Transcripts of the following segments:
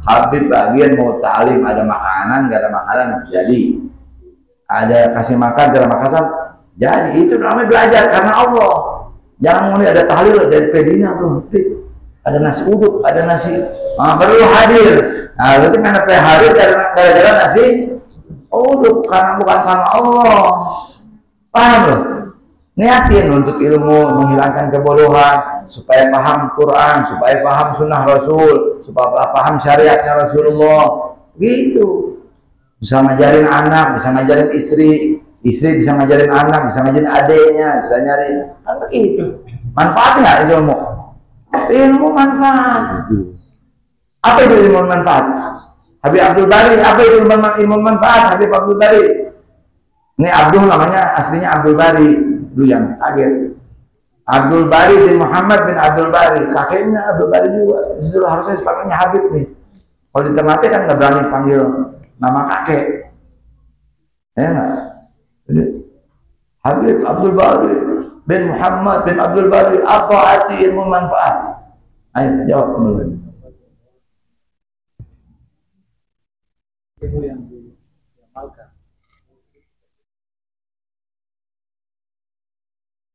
Habib bagian mau ta'lim, ada makanan, nggak ada makanan, jadi. Ada kasih makan, gak ada makanan, jadi. Itu namanya belajar karena Allah. Jangan mulai ada tahlil dari pedina tuh, ada nasi uduk, ada nasi, baru hadir. Nah, berarti karena hadir gara-gara nasi uduk, karena bukan karena Allah. Paham loh? Niatin untuk ilmu, menghilangkan kebodohan, supaya paham Quran, supaya paham sunnah Rasul, supaya paham syariatnya Rasulullah. Gitu. Bisa ngajarin anak, bisa ngajarin istri, istri bisa ngajarin anak, bisa ngajarin adiknya, bisa nyari. Kan begitu. Manfaat nggak ilmu? Ilmu manfaat. Apa itu ilmu manfaat? Habib Abdul Bari, apa itu ilmu manfaat? Habib Abdul Bari. Ini Abdul namanya, aslinya Abdul Bari. Dulu yang kaget. Abdul Bari bin Muhammad bin Abdul Bari, kakeknya Abdul Bari juga. Disuruh harusnya sepakatnya Habib nih. Kalau di Ternate kan nggak berani panggil nama kakek. Ya nggak? Habib Abdul Bari bin Muhammad bin Abdul Bari, apa arti ilmu manfaat? Ayo jawab dulu. Ilmu yang diamalkan.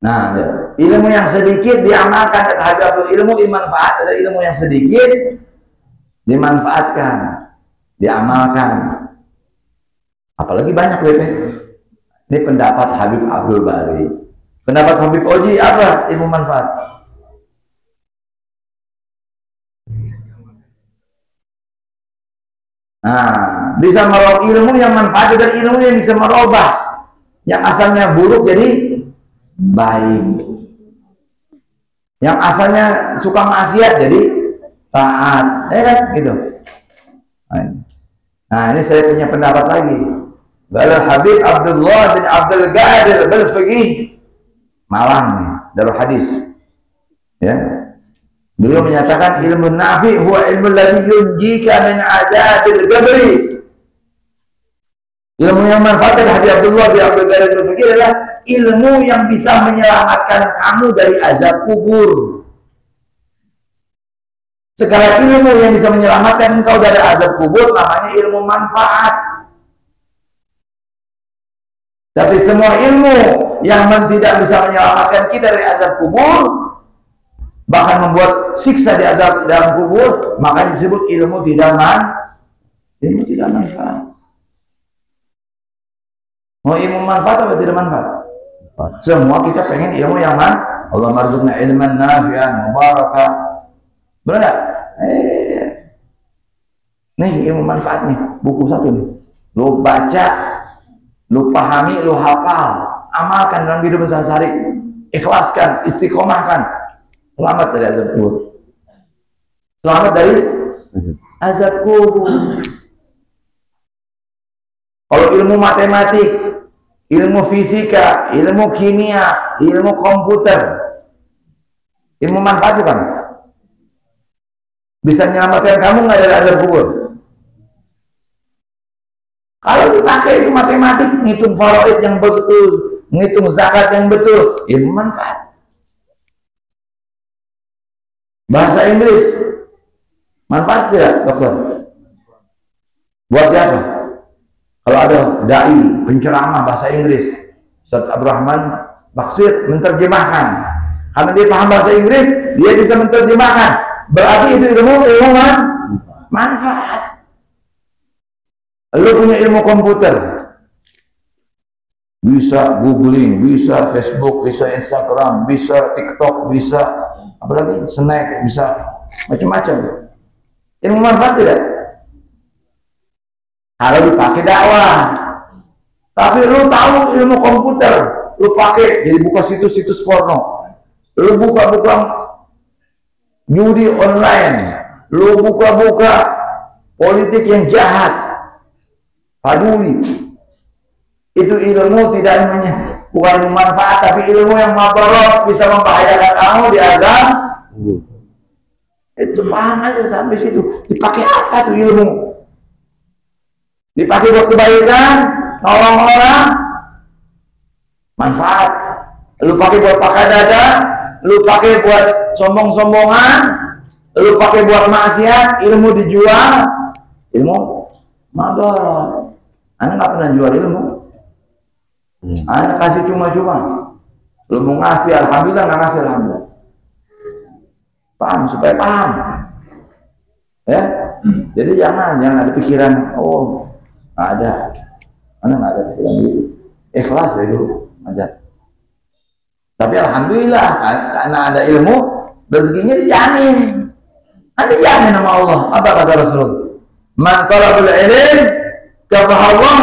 Nah, ilmu yang sedikit diamalkan, kata Habib Abdul. Ilmu manfaat adalah ilmu yang sedikit dimanfaatkan, diamalkan. Apalagi banyak WP. Ini pendapat Habib Abdul Bari. Pendapat Habib Oji apa ilmu manfaat? Nah, bisa merubah ilmu yang manfaat dan ilmu yang bisa merubah yang asalnya buruk jadi baik, yang asalnya suka maksiat jadi taat, ya kan gitu. Nah, ini saya punya pendapat lagi. Kalau Habib Abdullah bin Abdul Qadir Al-Faqih Malang nih, Darul Hadis, ya, beliau menyatakan ilmu nafi huwa ilmu alladhi yunjika min azabil qabri. Ilmu yang manfaat dari Habib Abdullah bin Abdul Qadir Al-Faqih adalah ilmu yang bisa menyelamatkan kamu dari azab kubur. Segala ilmu yang bisa menyelamatkan engkau dari azab kubur namanya ilmu manfaat. Tapi semua ilmu yang tidak bisa menyelamatkan kita dari azab kubur, bahkan membuat siksa di azab dalam kubur, makanya disebut ilmu tidak manfaat. Mau ilmu manfaat atau tidak manfaat? Semua kita pengen ilmu yang Allah marzuqna ilman nafi'an mubarakah. Benar nggak? Nih ilmu manfaat nih, buku satu nih. Lu baca, lu pahami, lu hafal, amalkan dalam hidup sehari-hari, ikhlaskan, istiqomahkan, selamat dari azab kubur. Selamat dari azab kubur. Kalau ilmu matematik, ilmu fisika, ilmu kimia, ilmu komputer, ilmu manfaat bukan? Bisa menyelamatkan kamu nggak dari azab kubur? Kalau dipakai itu matematik, ngitung faraid yang betul, ngitung zakat yang betul, ilmu manfaat. Bahasa Inggris, manfaat tidak, dokter? Buat siapa? Kalau ada dai, penceramah bahasa Inggris, Ustaz Abdurrahman Baksir menterjemahkan. Karena dia paham bahasa Inggris, dia bisa menterjemahkan. Berarti itu ilmu manfaat. Lu punya ilmu komputer, bisa googling, bisa Facebook, bisa Instagram, bisa TikTok, bisa apalagi snack, bisa macam-macam. Ilmu manfaat tidak? Kalau dipakai dakwah. Tapi lu tahu ilmu komputer, lu pakai jadi buka situs-situs porno, lu buka-buka judi online, lu buka-buka politik yang jahat, paduli. Itu ilmu tidak bukan ilmu manfaat, tapi ilmu yang mabarak, bisa membahayakan kamu di azab. Itu paham aja sampai situ. Dipakai apa tuh ilmu? Dipakai buat kebaikan, nolong orang, manfaat. Lu pakai buat pakai dada, lu pakai buat sombong-sombongan, lu pakai buat maksiat, ilmu dijual, Ilmu madar. Anda nggak pernah jual ilmu. Anda kasih cuma-cuma. Lu mau ngasih alhamdulillah, nggak ngasih alhamdulillah. Paham, supaya paham. Ya, jadi jangan ada pikiran, oh nggak ada. Anda nggak ada pikiran gitu. Ikhlas ya dulu aja. Tapi alhamdulillah karena ada ilmu, rezekinya dijamin. Ada jamin sama Allah. Apa kata Rasulullah? Man talabul ilm kafahullah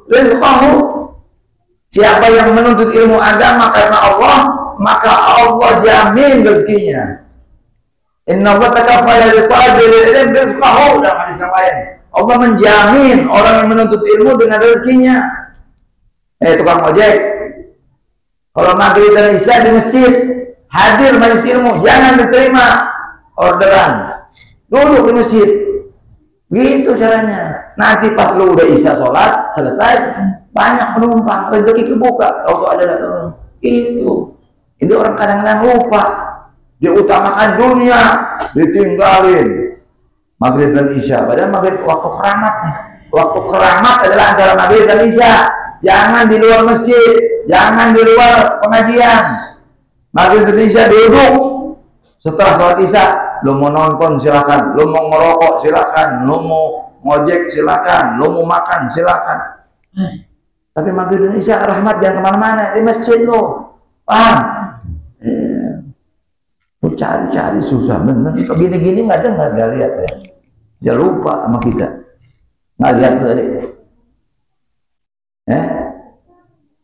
rizqahu. Siapa yang menuntut ilmu agama karena Allah, maka Allah jamin rezekinya. Inna Allah takafala li talibil ilm rizqahu. Dalam hadis yang lain, Allah menjamin orang yang menuntut ilmu dengan rezekinya. Tukang ojek, kalau maghrib dan isya di masjid, hadir majelis ilmu, jangan diterima orderan, duduk di masjid. Gitu caranya. Nanti pas lu udah isya sholat selesai, banyak penumpang, rezeki kebuka. Kalau ada datang, itu. Ini orang kadang-kadang lupa. Dia utamakan dunia, ditinggalin maghrib dan isya. Padahal maghrib waktu keramat nih. Waktu keramat adalah antara maghrib dan isya. Jangan di luar masjid, jangan di luar pengajian. Maghrib dan isya duduk. Setelah sholat isya, lu mau nonton silakan, lu mau ngerokok silakan, lu mau ngojek silakan, lu mau makan silakan. Tapi maghrib dan isya rahmat, jangan kemana-mana, di masjid lo. Paham? Cari-cari susah, bener. Gini-gini nggak dengar, nggak lihat ya. Dia lupa sama kita, nggak lihat tadi.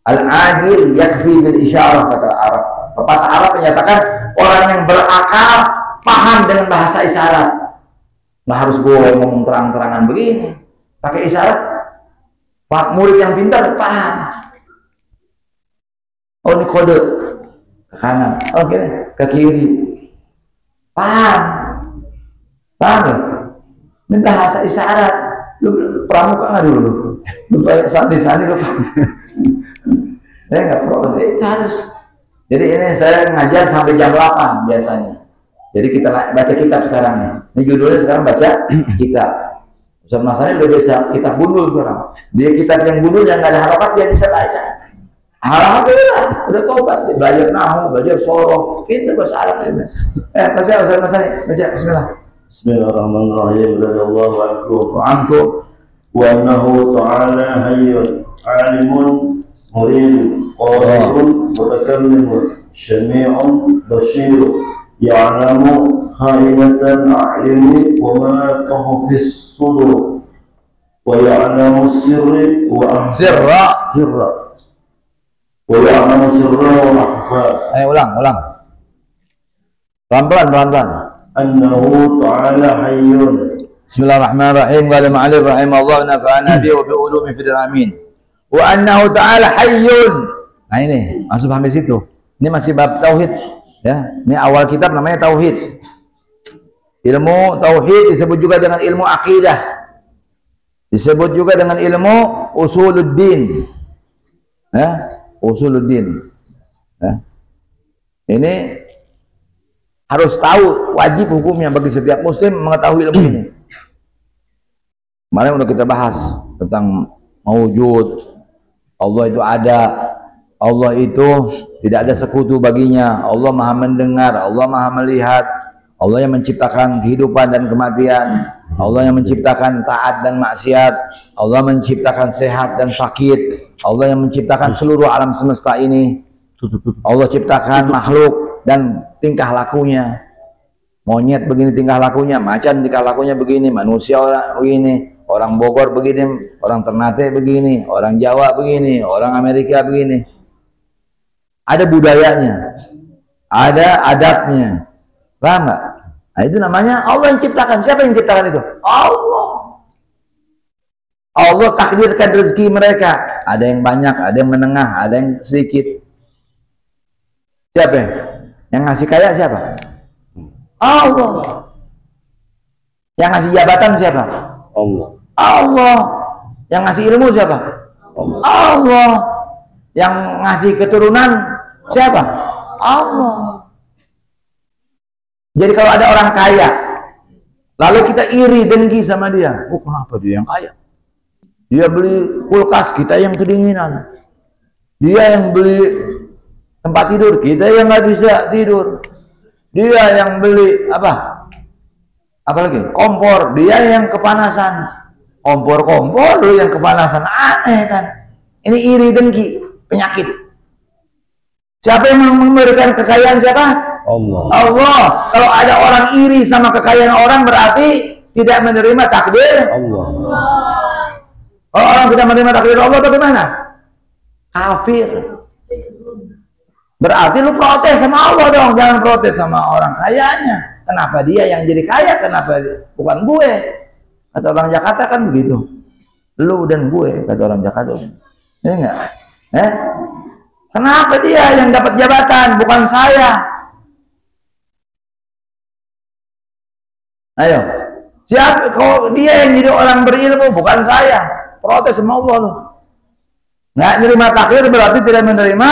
Al-adil yakfi bil isyarah, kata Arab. Pepatah Arab menyatakan orang yang berakal paham dengan bahasa isyarat. Nggak harus gue ngomong terang-terangan begini, pakai isyarat. Pak murid yang pintar paham. Oh ini kode ke kanan, oke, ke kiri. Paham, paham gak? Ini bahasa isyarat. Lu pramuka nggak dulu? Lu sandi-sandi lu paham? Ya nggak perlu. Itu harus. Jadi ini saya ngajar sampai jam 8 biasanya. Jadi kita baca kitab sekarang nih. Ini judulnya sekarang baca kitab. Ustaz Masanya udah bisa kitab gundul sekarang. Dia kitab yang gundul yang nggak ada harokat dia bisa baca. Alhamdulillah, udah tobat, belajar nahu, belajar soroh, itu bahasa Arab ya. Masih Ustaz Masanya baca Bismillah. Bismillahirrahmanirrahim. Radhiyallahu anhu Wa anhu wa annahu ta'ala hayyun 'alimun murid qadirun mutakallimun syami'un basirun ya'lamu kha'inatan a'yuni wa ma tahfis sudur wa ya'lamu sirri wa sirra wa ya'lamu sirra wa akhfa. ulang pelan-pelan. Annahu ta'ala hayyun. Bismillahirrahmanirrahim. Wa ma'alif rahimahullah nafa'ana bihi wa bi'ulumi fil amin. Wa annahu ta'ala hayyun. Nah ini masuk sampai situ. Ini masih bab tauhid ya. Ini awal kitab namanya tauhid. Ilmu tauhid disebut juga dengan ilmu akidah. Disebut juga dengan ilmu usuluddin. Ya, usuluddin. Ya. Ini harus tahu, wajib hukumnya bagi setiap muslim mengetahui ilmu ini. Kemarin udah kita bahas tentang mawujud, Allah itu ada, Allah itu tidak ada sekutu baginya, Allah maha mendengar, Allah maha melihat, Allah yang menciptakan kehidupan dan kematian, Allah yang menciptakan taat dan maksiat, Allah menciptakan sehat dan sakit, Allah yang menciptakan seluruh alam semesta ini, Allah ciptakan makhluk dan tingkah lakunya. Monyet begini tingkah lakunya, macan tingkah lakunya begini, manusia orang begini, orang Bogor begini, orang Ternate begini, orang Jawa begini, orang Amerika begini. Ada budayanya, ada adatnya. Paham nggak? Nah, itu namanya Allah yang ciptakan. Siapa yang ciptakan itu? Allah. Allah takdirkan rezeki mereka. Ada yang banyak, ada yang menengah, ada yang sedikit. Siapa? Yang ngasih kaya siapa? Allah. Yang ngasih jabatan siapa? Allah. Allah. Yang ngasih ilmu siapa? Allah. Allah. Yang ngasih keturunan siapa? Allah. Jadi kalau ada orang kaya, Lalu kita iri, dengki sama dia. Oh, kenapa dia yang kaya? Dia beli kulkas, kita yang kedinginan. Dia yang beli tempat tidur, kita yang nggak bisa tidur. Dia yang beli apa? Apalagi kompor, dia yang kepanasan. Kompor lu yang kepanasan, aneh kan? Ini iri, dengki, penyakit. Siapa yang memberikan kekayaan siapa? Allah. Allah. Kalau ada orang iri sama kekayaan orang berarti tidak menerima takdir Allah. Kalau orang tidak menerima takdir Allah bagaimana? Kafir. Berarti lu protes sama Allah dong, jangan protes sama orang kayanya. Kenapa dia yang jadi kaya? Kenapa bukan gue? Kata orang Jakarta kan begitu. Lu dan gue, kata orang Jakarta. Ini enggak? Kenapa dia yang dapat jabatan, bukan saya? Ayo, siapa? Kalau dia yang jadi orang berilmu, bukan saya. Protes sama Allah loh. Nggak menerima takdir berarti tidak menerima,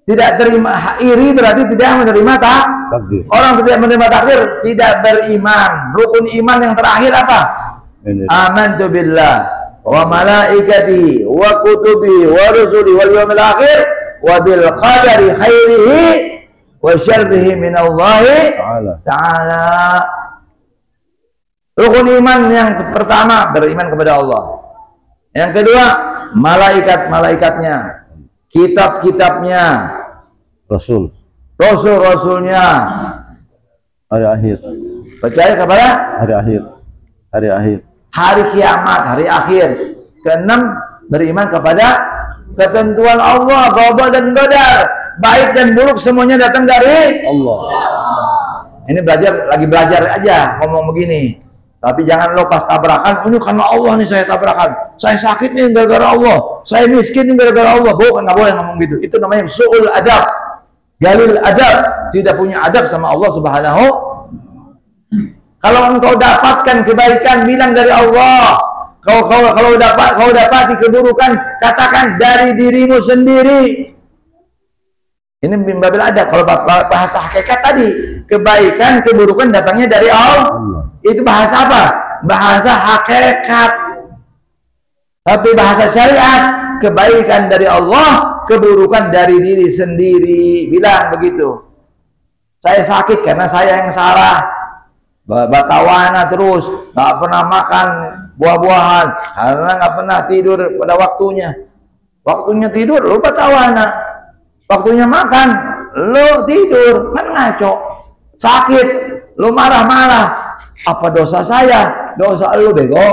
tidak terima iri berarti tidak menerima takdir. Orang tidak menerima takdir tidak beriman. Rukun iman yang terakhir apa? Amantu billah wa malaikatihi wa kutubihi wa rusuli wal yawmil akhir wa bil qadari khairihi wa syarrihi minallahi ta'ala. Rukun iman yang pertama beriman kepada Allah. Yang kedua, malaikat-malaikatnya, kitab-kitabnya, rasul-rasulnya, hari akhir. Percaya kepada hari akhir. Hari kiamat, hari akhir. Keenam, beriman kepada ketentuan Allah, qada dan qadar. Baik dan buruk semuanya datang dari Allah. Ini lagi belajar aja ngomong begini. Tapi jangan lo pas tabrakan, ini karena Allah nih saya tabrakan. Saya sakit nih gara-gara Allah. Saya miskin nih gara-gara Allah. Bukan, nggak boleh ngomong gitu. Itu namanya su'ul adab. Galil adab. Tidak punya adab sama Allah Subhanahu. Kalau engkau dapatkan kebaikan, bilang dari Allah. Kalau dapati keburukan, katakan dari dirimu sendiri. Ini bimbabil adab. Kalau bahasa hakikat tadi, kebaikan, keburukan datangnya dari Allah. Itu bahasa apa? Bahasa hakikat. Tapi bahasa syariat, kebaikan dari Allah, keburukan dari diri sendiri. Bilang begitu. Saya sakit karena saya yang salah. Batawana terus, nggak pernah makan buah-buahan, karena nggak pernah tidur pada waktunya. Waktunya tidur, lu batawana. Waktunya makan, lu tidur, kan ngaco. Sakit, lu marah-marah. Apa dosa saya? Dosa lu bego.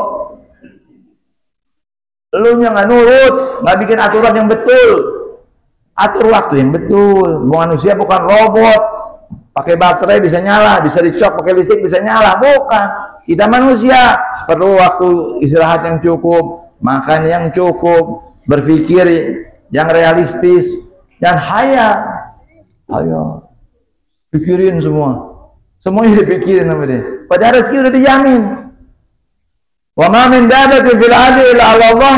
Lu nya nggak nurut, nggak bikin aturan yang betul. Atur waktu yang betul. Manusia bukan robot. Pakai baterai bisa nyala, bisa dicok, pakai listrik bisa nyala. Bukan. Kita manusia perlu waktu istirahat yang cukup, makan yang cukup, berpikir yang realistis, dan hayal. Ayo, pikirin semua. Semuanya dipikirin sama dia. Padahal rezeki udah dijamin. Wa ma min dabatin fil ardi illa 'ala Allah.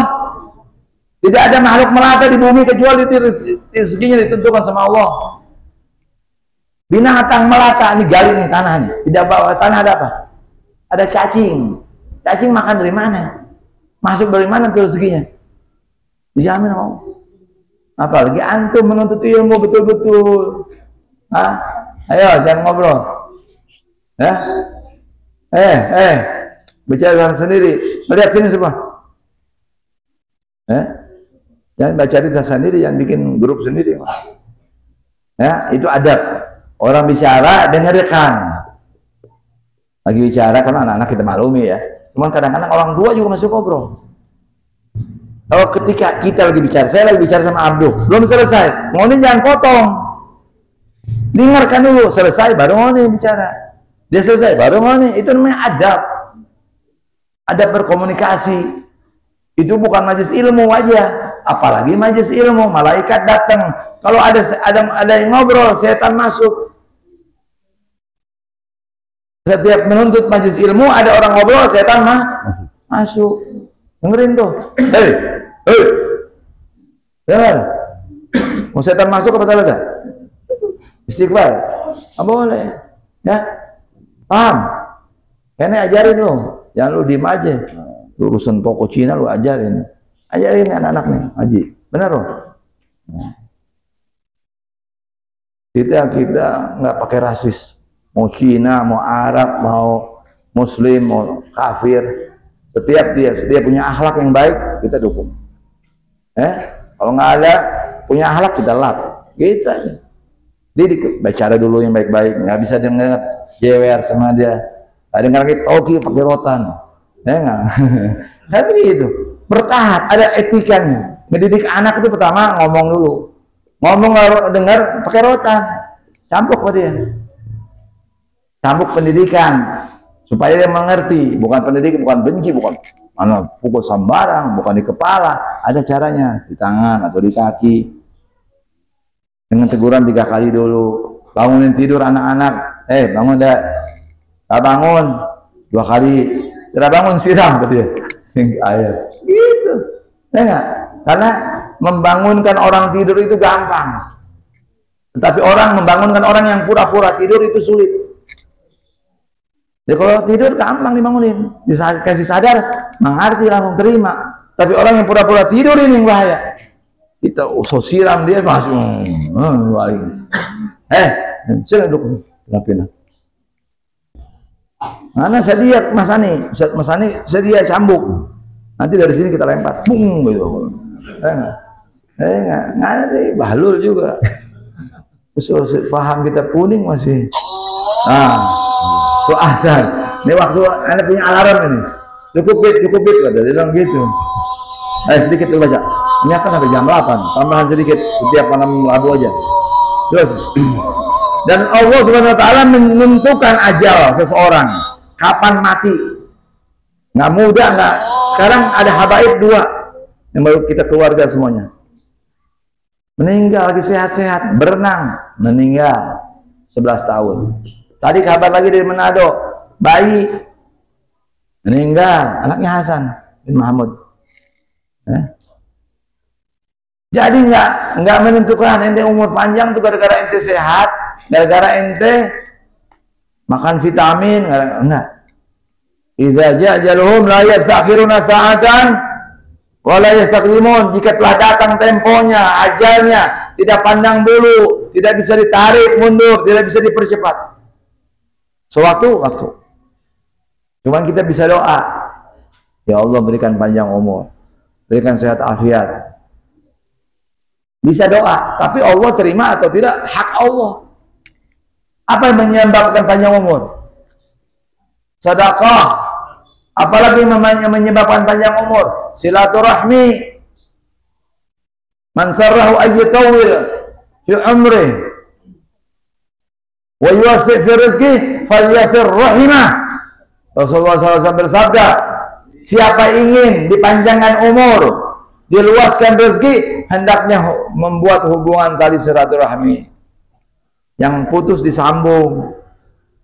Tidak ada makhluk melata di bumi kecuali rezekinya ditentukan sama Allah. Binatang melata, ini gali nih tanah nih. Di bawah tanah ada apa? Ada cacing. Cacing makan dari mana? Masuk dari mana tuh rezekinya? Dijamin sama Allah. Apalagi antum menuntut ilmu betul-betul. Ayo jangan ngobrol. Ya? Bicara sendiri. Melihat sini semua. Jangan baca cerita sendiri, jangan bikin grup sendiri. Ya, itu adab. Orang bicara dengarkan. Lagi bicara kan anak-anak kita maklumi ya. Cuman kadang-kadang orang tua juga masih ngobrol. Kalau ketika kita lagi bicara, saya lagi bicara sama Abdul, belum selesai. Mau ini jangan potong. Dengarkan dulu, selesai baru mau nih bicara. Dia selesai baru mau nih. Itu namanya adab. Adab berkomunikasi. Itu bukan majelis ilmu aja. Apalagi majelis ilmu, malaikat datang. Kalau ada yang ngobrol, setan masuk. Setiap menuntut majelis ilmu, ada orang ngobrol, setan masuk. Dengerin tuh. Dengar. Mau setan masuk apa tidak? Istighfar. Boleh. Ya. Paham? Kayaknya ajarin lu, jangan lu diem aja. Lu urusan toko Cina lu ajarin anak-anak nih, Haji. Benar loh. Kita nggak pakai rasis. Mau Cina, mau Arab, mau Muslim, mau kafir. Setiap dia punya akhlak yang baik, kita dukung. Kalau nggak ada punya akhlak, kita lap. Gitu aja. Dia bicara dulu yang baik-baik. Nggak bisa dengar jewer sama dia. Nggak dengar lagi toki pakai rotan. Nggak. Tapi gitu. Bertahap, ada etikanya. Mendidik anak itu pertama ngomong dulu. Ngomong nggak dengar pakai rotan. Campuk pada dia. Cambuk pendidikan supaya dia mengerti, bukan pendidikan, bukan benci, bukan mana pukul sembarang, bukan di kepala, ada caranya di tangan atau di kaki dengan teguran 3 kali dulu. Bangunin tidur anak-anak, bangun dah, bangun 2 kali, tidak bangun siram dia ayat gitu, enggak? Karena membangunkan orang tidur itu gampang, tetapi orang membangunkan orang yang pura-pura tidur itu sulit. Ya kalau tidur gampang dibangunin, dikasih sadar, mengerti langsung terima. Tapi orang yang pura-pura tidur ini yang bahaya. Kita siram dia langsung, paling. Sini duduk, kenapa? Mana sedia Mas Ani, sedia cambuk. Nanti dari sini kita lempar, bung gitu. Enggak ada deh, bahlul juga. Paham kita kuning masih. Soalan, ini waktu anda punya alarm ini, cukup bit, kata dia bilang gitu. Sedikit dulu baca. Ini akan sampai jam 8, tambahan sedikit setiap malam lagu aja. Terus, dan Allah Subhanahu Wa Taala menentukan ajal seseorang, kapan mati. Nggak mudah, nggak. Sekarang ada habaib 2 yang baru kita keluarga semuanya. Meninggal lagi sehat-sehat, berenang, meninggal 11 tahun. Tadi kabar lagi dari Manado, bayi meninggal, anaknya Hasan bin Mahmud. Jadi nggak menentukan ente umur panjang tuh gara-gara ente sehat, gara-gara ente makan vitamin, enggak. Iza jajaluhum la yastakhiruna sa'atan wa la yastaqdimun. Jika telah datang temponya, ajalnya, tidak pandang bulu, tidak bisa ditarik mundur, tidak bisa dipercepat. Sewaktu cuman kita bisa doa, ya Allah berikan panjang umur, berikan sehat afiat. Bisa doa, tapi Allah terima atau tidak hak Allah. Apa yang menyebabkan panjang umur? Sedekah. Apalagi menyebabkan panjang umur? Silaturahmi. Man sarrahu ayyatawil fi umrih wa yuwassi' fi rizqih falyasir rahimah. Rasulullah SAW bersabda, siapa ingin dipanjangkan umur, diluaskan rezeki, hendaknya membuat hubungan tali silaturahmi. Yang putus disambung.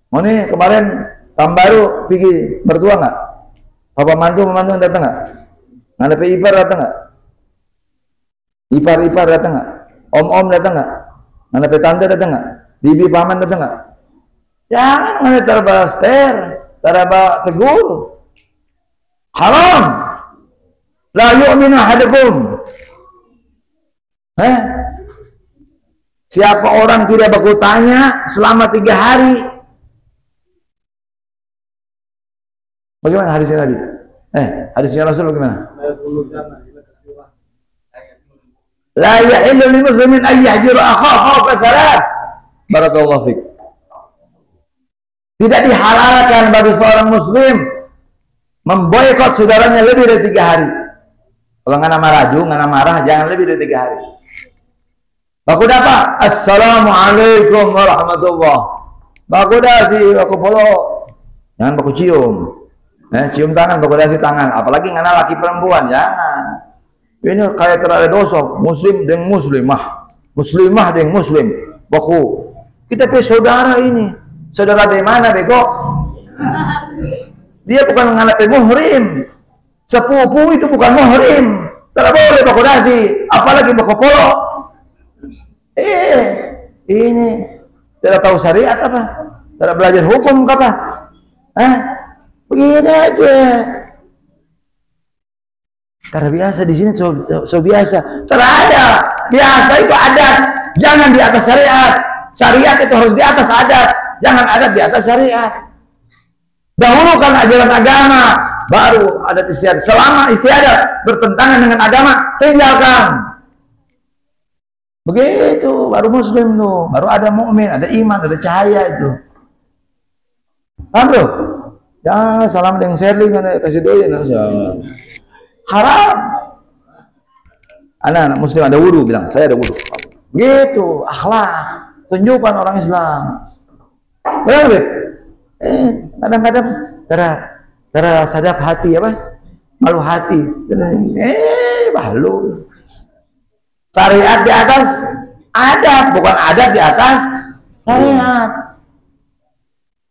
Oh nih kemarin tahun baru pergi bertua nggak? Papa mantu datang nggak? Nggak ipar datang nggak? Ipar datang nggak? Om datang nggak? Nggak tante datang nggak? Bibi paman datang nggak? Jangan nggak terbalas teraba tegur. Haram. La yu'minu ahadukum. Siapa orang tidak berkutanya selama 3 hari? Bagaimana hadisnya Nabi? Hadisnya Rasul bagaimana? La yahillu lil muslimin ay yahjura akhahu fawqa 3. Barakallahu fik. Tidak dihalalkan bagi seorang muslim memboikot saudaranya lebih dari 3 hari. Kalau nggak raju, nggak marah, jangan lebih dari 3 hari. Baku apa? Assalamualaikum warahmatullah. Baku dasi, baku polo. Jangan baku cium. Cium tangan, baku dasi tangan. Apalagi nggak laki perempuan, jangan. Ini kayak terada dosa. Muslim dengan muslimah, muslimah dengan muslim. Baku. Kita saudara ini. Saudara dari mana, bego? Dia bukan menghadapi muhrim. Sepupu itu bukan muhrim. Tidak boleh baku dasi, apalagi baku polo. Ini tidak tahu syariat apa? Tidak belajar hukum apa? Begini aja. Terbiasa di sini so biasa. Terada. Biasa itu adat. Jangan di atas syariat. Syariat itu harus di atas adat. Jangan adat di atas syariat. Dahulukan ajaran agama, baru adat istiadat. Selama istiadat bertentangan dengan agama, tinggalkan. Begitu, baru muslim tuh. Baru ada mukmin, ada iman, ada cahaya itu. Paham tuh? Ya, salam dengan Sherly kan kasih doain. Haram. Anak-anak muslim ada wudu, bilang saya ada wudu. Begitu, akhlak. Tunjukkan orang Islam. Benar, Beb? Kadang-kadang tersadap hati apa? Malu hati. Malu. Syariat di atas adat, bukan adat di atas syariat.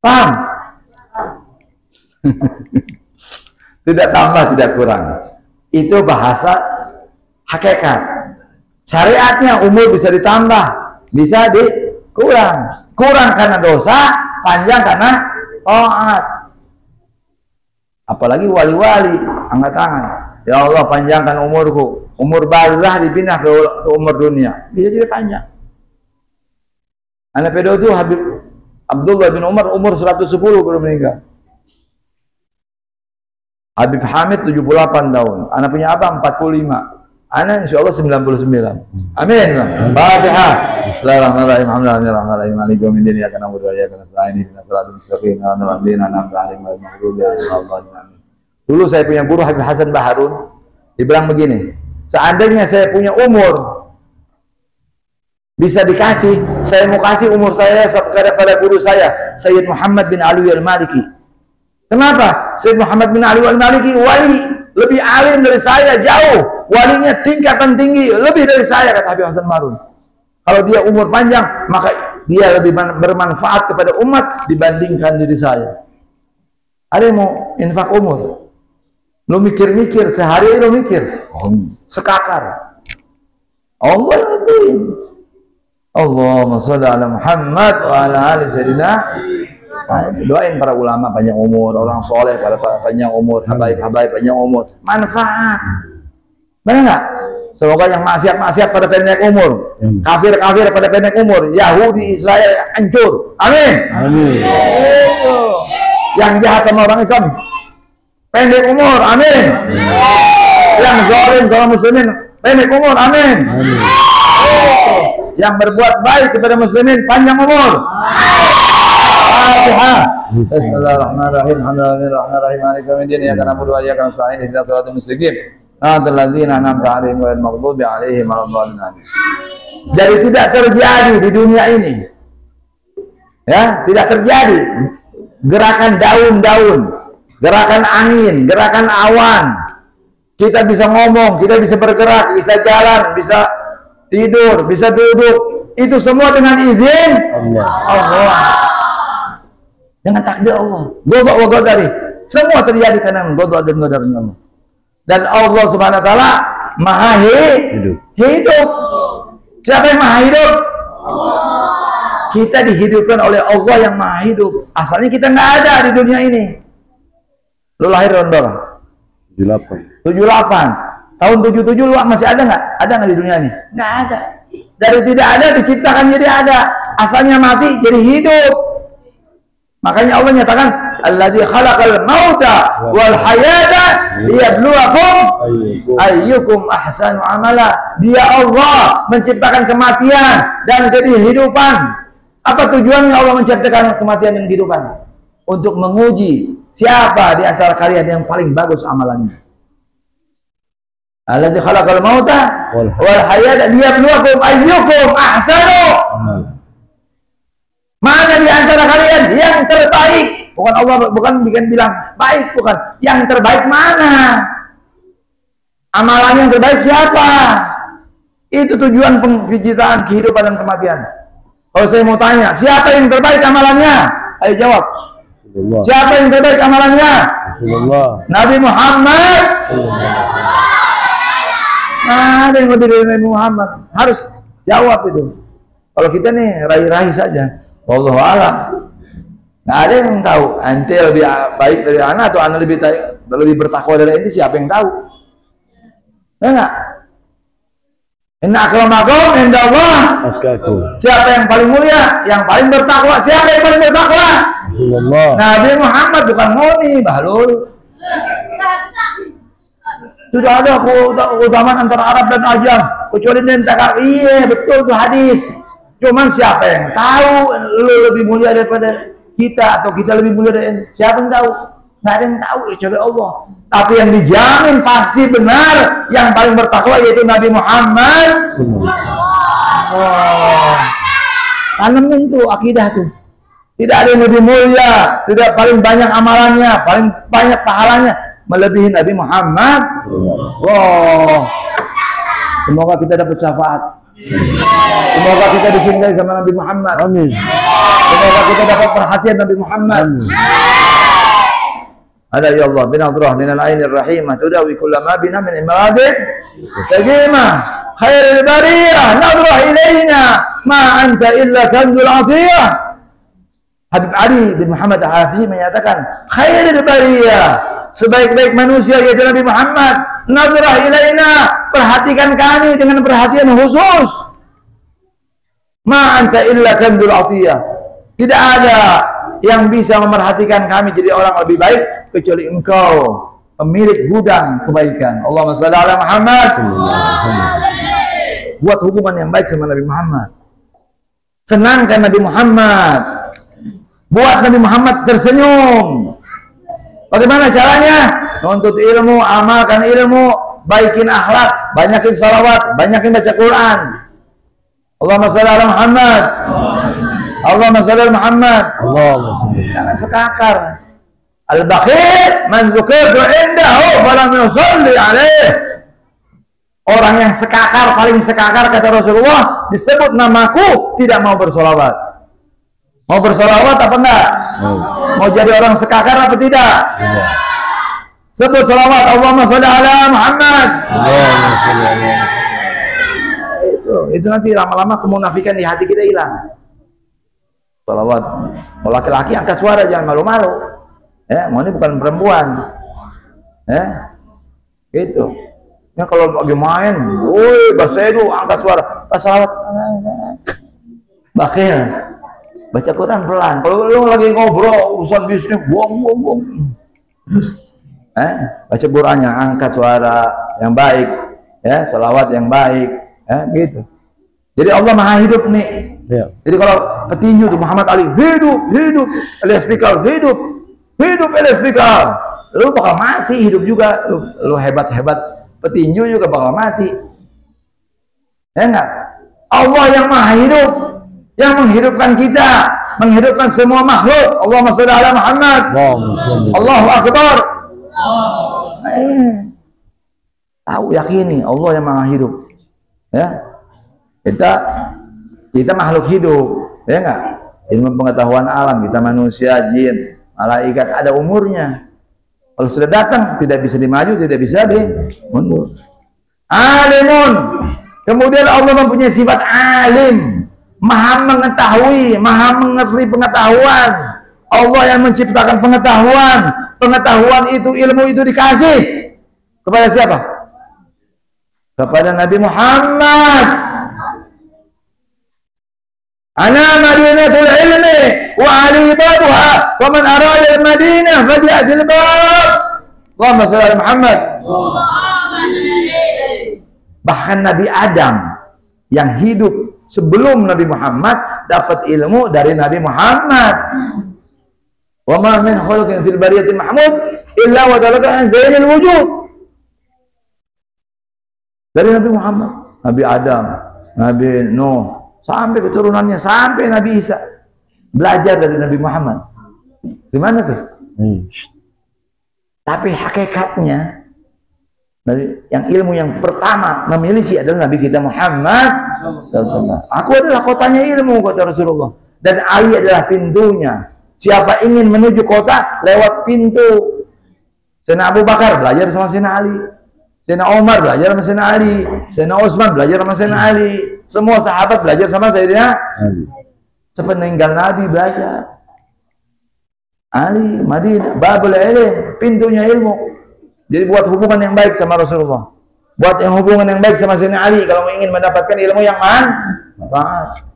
Paham? Tidak tambah, tidak kurang. Itu bahasa hakikat. Syariatnya umur bisa ditambah, bisa dikurang. Kurang karena dosa, panjang karena taat. Apalagi wali-wali angkat tangan. Ya Allah, panjangkan umurku. Umur barzah dipindah ke umur dunia. Bisa jadi panjang. Anak pedo itu Habib Abdullah bin Umar umur 110 baru meninggal. Habib Hamid 78 tahun. Anak punya apa? 45. Anak insya Allah 99. Amin. Fatihah. Bismillahirrahmanirrahim. Alhamdulillahirrahmanirrahim. Maliki yaumiddin. Iyyaka na'budu wa iyyaka nasta'in. Ihdinas siratal mustaqim. Shiratal ladzina an'amta 'alaihim ghairil maghdubi 'alaihim waladdallin. Dulu saya punya guru Habib Hasan Baharun. Dibilang begini, seandainya saya punya umur bisa dikasih, saya mau kasih umur saya kepada guru saya, Sayyid Muhammad bin Ali al-Maliki. Kenapa? Sayyid Muhammad bin Ali al-Maliki wali, lebih alim dari saya jauh, walinya tingkatan tinggi, lebih dari saya, kata Habib Hasan Baharun. Kalau dia umur panjang, maka dia lebih bermanfaat kepada umat dibandingkan diri saya. Ada yang mau infak umur? Lu mikir-mikir, sehari lu mikir, sekakar. Allah yang tentuin. Allahumma sholli ala Muhammad wa ala ali sayyidina. Doain para ulama panjang umur, orang soleh pada panjang umur, habaib-habaib panjang umur. Manfaat. Benar nggak? Semoga yang maksiat-maksiat pada pendek umur, kafir-kafir pada pendek umur, Yahudi, Israel hancur. Amin. Amin. Yang jahat sama orang Islam pendek umur, amin. Yang zalim sama muslimin pendek umur, amin. Yang berbuat baik kepada muslimin panjang umur. Fatihah. Bismillahirrahmanirrahim. Alhamdulillahirrahmanirrahim. Maliki yaumiddin. Iyyaka na'budu wa iyyaka nasta'in. Ihdinas siratal mustaqim. Shiratal ladzina an'amta 'alaihim ghairil maghdubi 'alaihim waladdallin. Jadi tidak terjadi di dunia ini. Ya, tidak terjadi gerakan daun-daun, gerakan angin, gerakan awan. Kita bisa ngomong, kita bisa bergerak, bisa jalan, bisa tidur, bisa duduk. Itu semua dengan izin Allah. Dengan takdir Allah. Godok wa godari. Semua terjadi karena godok dan godarnya Allah. Dan Allah Subhanahu wa taala Maha hidup. Siapa yang Maha hidup? Kita dihidupkan oleh Allah yang Maha hidup. Asalnya kita nggak ada di dunia ini. Lu lahir tahun berapa? 78. Tahun 77 lu masih ada nggak? Ada nggak di dunia ini? Nggak ada. Dari tidak ada diciptakan jadi ada. Asalnya mati jadi hidup. Makanya Allah nyatakan alladzi khalaqal mauta wal hayata liyabluwakum ayyukum ahsanu amala. Dia Allah menciptakan kematian dan kehidupan. Apa tujuannya Allah menciptakan kematian dan kehidupan? Untuk menguji siapa di antara kalian yang paling bagus amalannya. Alladzi khalaqal mauta wal hayata liyabluwakum ayyukum ahsanu amala. Mana di antara kalian yang terbaik? Bukan Allah, bukan bilang baik, bukan. Yang terbaik mana? Amalan yang terbaik siapa? Itu tujuan penciptaan kehidupan dan kematian. Kalau saya mau tanya, siapa yang terbaik amalannya? Ayo jawab. Rasulullah. Siapa yang terbaik amalannya? Rasulullah. Nabi Muhammad. Nah, ada yang lebih dari Nabi Muhammad. Harus jawab itu. Kalau kita nih raih-raih saja. Wallahu a'lam. Nggak ada yang tahu. Ente lebih baik dari anak atau anak lebih bertakwa dari ente, siapa yang tahu? Ya nggak? Inna akramakum indallah Atqakum. Siapa yang paling mulia? Yang paling bertakwa. Siapa yang paling bertakwa? Rasulullah. Nabi Muhammad, bukan Moni, Bahlul. Tidak ada keutamaan antara Arab dan Ajam kecuali nentaka. Iya, betul tuh hadis. Cuman siapa yang tahu lu lebih mulia daripada kita atau kita lebih mulia dari siapa yang tahu? Nggak ada yang tahu kecuali Allah. Tapi yang dijamin pasti benar yang paling bertakwa yaitu Nabi Muhammad. Oh, tanamin tuh akidah tuh. Tidak ada yang lebih mulia, tidak paling banyak amalannya, paling banyak pahalanya melebihi Nabi Muhammad. Oh, semoga kita dapat syafaat. Semoga kita dicintai sama Nabi Muhammad. Amin. Semoga kita dapat perhatian Nabi Muhammad. Amin. Ada ya Allah binadrah minal ainir rahimah tudawi kullama bina min imradin tajimah khairul bariyah nadrah ilaina ma anta illa kanzul atiyah. Habib Ali bin Muhammad Al-Hafizi menyatakan khairul bariyah, sebaik-baik manusia yaitu Nabi Muhammad. Nadrah ilaina, perhatikan kami dengan perhatian khusus. Ma anta illa kanzul atiyah, tidak ada yang bisa memerhatikan kami jadi orang lebih baik kecuali engkau, pemilik gudang kebaikan. Allahumma shalli ala Muhammad. Buat hubungan yang baik sama Nabi Muhammad. Senangkan Nabi Muhammad. Buat Nabi Muhammad tersenyum. Bagaimana caranya? Nuntut ilmu, amalkan ilmu, baikin akhlak, banyakin salawat, banyakin baca Quran. Allahumma shalli ala Muhammad. Allahumma shalli ala Muhammad. Allahumma shalli. Jangan sekakar. Al-bakhil man dzukirtu indahu falam yusalli alaih. Orang yang sekakar, paling sekakar kata Rasulullah, disebut namaku tidak mau bersolawat. Mau bersolawat apa enggak? Mau jadi orang sekakar apa tidak? Tidak. Sebut solawat Allahumma sholli ala Muhammad. Allahumma shalli ala. Itu nanti lama-lama kemunafikan di hati kita hilang. Solawat. Kalau laki-laki angkat suara, jangan malu-malu. Ya, mau ini bukan perempuan. Ya, gitu. Ya kalau lagi main, woi, bahasa itu angkat suara, pas salawat, bakhil. Baca Quran pelan. Kalau lu lagi ngobrol urusan bisnis, buang. Baca Qurannya, angkat suara yang baik, ya, salawat yang baik, ya, gitu. Jadi Allah Maha hidup nih. Ya. Jadi kalau petinju di Muhammad Ali, hidup, Elias Pikal, hidup Elias Pikal, lu bakal mati, hidup juga, lu hebat petinju juga bakal mati, ya enggak? Allah yang Maha hidup, yang menghidupkan kita, menghidupkan semua makhluk. Allahumma sholli ala Muhammad. Allahu Akbar. Tahu, yakini Allah yang Maha hidup, ya. Kita makhluk hidup, ya enggak? Ilmu pengetahuan alam, kita manusia, jin, malaikat, ada umurnya. Kalau sudah datang tidak bisa dimaju, tidak bisa dimundur. Alimun. Kemudian Allah mempunyai sifat alim, maha mengetahui, maha mengerti pengetahuan. Allah yang menciptakan pengetahuan. Pengetahuan itu, ilmu itu dikasih kepada siapa? Kepada Nabi Muhammad. Ana madinatul ilmi wa ali babuha wa man arada al-madinah falya'til bab. Allahumma shalli ala Muhammad. Bahkan Nabi Adam yang hidup sebelum Nabi Muhammad dapat ilmu dari Nabi Muhammad. Wa ma min khuluqin fil bariyati mahmud illa wa talaka an zainil wujud. Dari Nabi Muhammad, Nabi Adam, Nabi Nuh, sampai keturunannya, sampai Nabi Isa belajar dari Nabi Muhammad. Gimana tuh? Tapi hakikatnya yang ilmu yang pertama memiliki adalah Nabi kita Muhammad SAW. Aku adalah kotanya ilmu, kata Rasulullah, dan Ali adalah pintunya. Siapa ingin menuju kota lewat pintu. Sayyidina Abu Bakar belajar sama Sayyidina Ali, Sayyidina Umar belajar sama Sayyidina Ali, Sayyidina Utsman belajar sama Sayyidina Ali, semua sahabat belajar sama Sayyidina Ali. Sepeninggal Nabi belajar. Ali, Madinah, babul ilm, pintunya ilmu. Jadi buat hubungan yang baik sama Rasulullah. Buat yang hubungan yang baik sama Sayyidina Ali kalau ingin mendapatkan ilmu yang manfaat.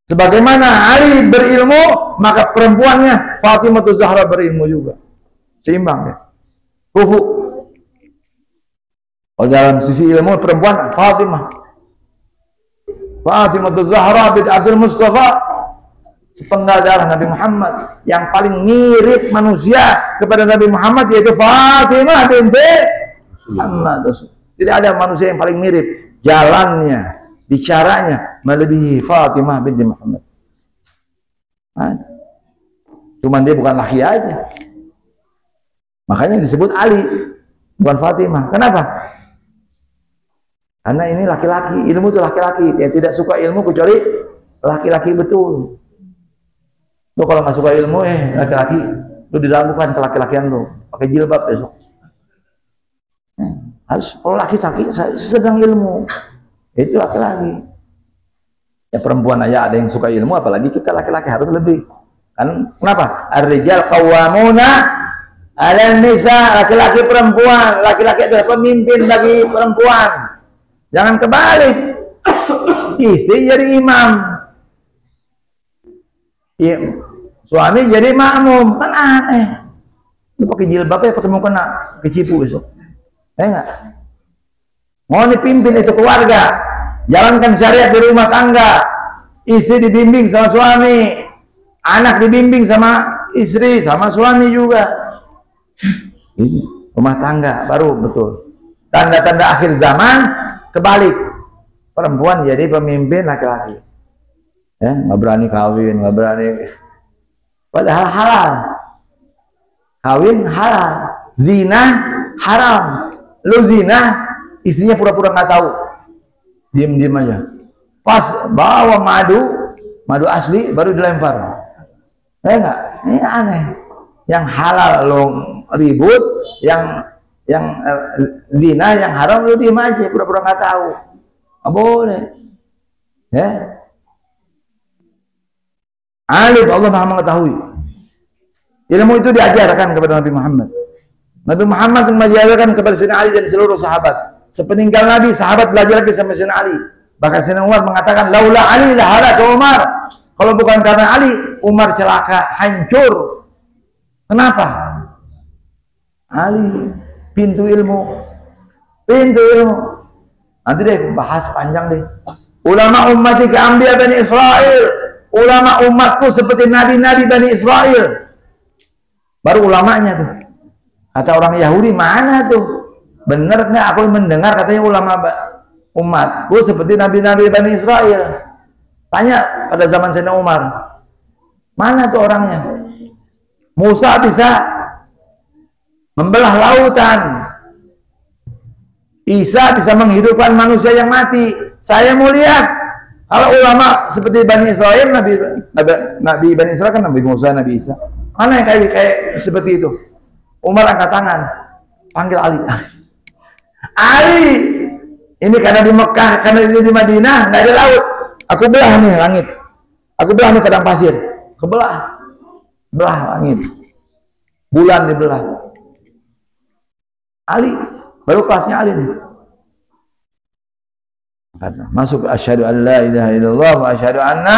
Sebagaimana Ali berilmu, maka perempuannya Fatimah Zahra berilmu juga. Seimbang ya. Kufu. Kalau dalam sisi ilmu perempuan Fatimah Zahra bid'atul Mustafa, sepenggal darah Nabi Muhammad, yang paling mirip manusia kepada Nabi Muhammad yaitu Fatimah binti Muhammad. Tidak ada manusia yang paling mirip jalannya, bicaranya melebihi Fatimah binti Muhammad. Cuman dia bukan laki aja, makanya disebut Ali bukan Fatimah. Kenapa? Karena ini laki-laki, ilmu itu laki-laki. Yang tidak suka ilmu kecuali laki-laki betul. Lu kalau nggak suka ilmu laki-laki, lu diragukan ke laki-lakian lu, pakai jilbab besok. Harus kalau laki-laki sedang ilmu, itu laki-laki. Ya perempuan aja ada yang suka ilmu, apalagi kita laki-laki harus lebih. Kan kenapa? Ar-rijal qawwamuna 'alan nisa, laki-laki perempuan, laki-laki adalah pemimpin bagi perempuan. Jangan kebalik. Istri jadi imam, suami jadi makmum, kan aneh. Lu pakai jilbab ya, pakai mukena, kecipu besok. Enggak. Mau dipimpin itu keluarga, jalankan syariat di rumah tangga. Istri dibimbing sama suami, anak dibimbing sama istri, sama suami juga. Ini rumah tangga baru betul. Tanda-tanda akhir zaman kebalik, perempuan jadi pemimpin laki-laki. Ya, nggak berani kawin, nggak berani. Padahal halal. Kawin halal, zina haram. Lu zina, istrinya pura-pura nggak tahu, diem-diem aja. Pas bawa madu asli baru dilempar. Enggak, ini aneh. Yang halal lo ribut, yang zina, yang haram lu diem aja, pura-pura nggak tahu. Nggak boleh. Ya. Alim, Allah Maha mengetahui. Ilmu itu diajarkan kepada Nabi Muhammad. Nabi Muhammad mengajarkan kepada Sayyidina Ali dan seluruh sahabat. Sepeninggal Nabi, sahabat belajar lagi sama Sayyidina Ali. Bahkan Sayyidina Umar mengatakan, laula Ali la halaka Umar. Kalau bukan karena Ali, Umar celaka, hancur. Kenapa? Ali, pintu ilmu. Nanti deh bahas panjang deh. Ulama ummati ka'ambiya Bani Israel. Ulama umatku seperti nabi-nabi Bani Israel. Baru ulamanya tuh. Kata orang Yahudi, mana tuh? Bener nggak aku mendengar katanya ulama umatku seperti nabi-nabi Bani Israel. Tanya pada zaman Sayyidina Umar, mana tuh orangnya? Musa bisa membelah lautan, Isa bisa menghidupkan manusia yang mati. Saya mau lihat kalau ulama seperti Bani Israel, Nabi Bani Israel kan Nabi Musa, Nabi Isa. Mana yang kayak seperti itu? Umar angkat tangan, panggil Ali. Ali, ini karena di Mekah, karena di Madinah nggak ada laut. Aku belah nih langit, aku belah nih padang pasir, kebelah, belah langit, bulan dibelah. Ali, baru kelasnya Ali nih. Masuk asyhadu an la ilaha illallah wa asyhadu anna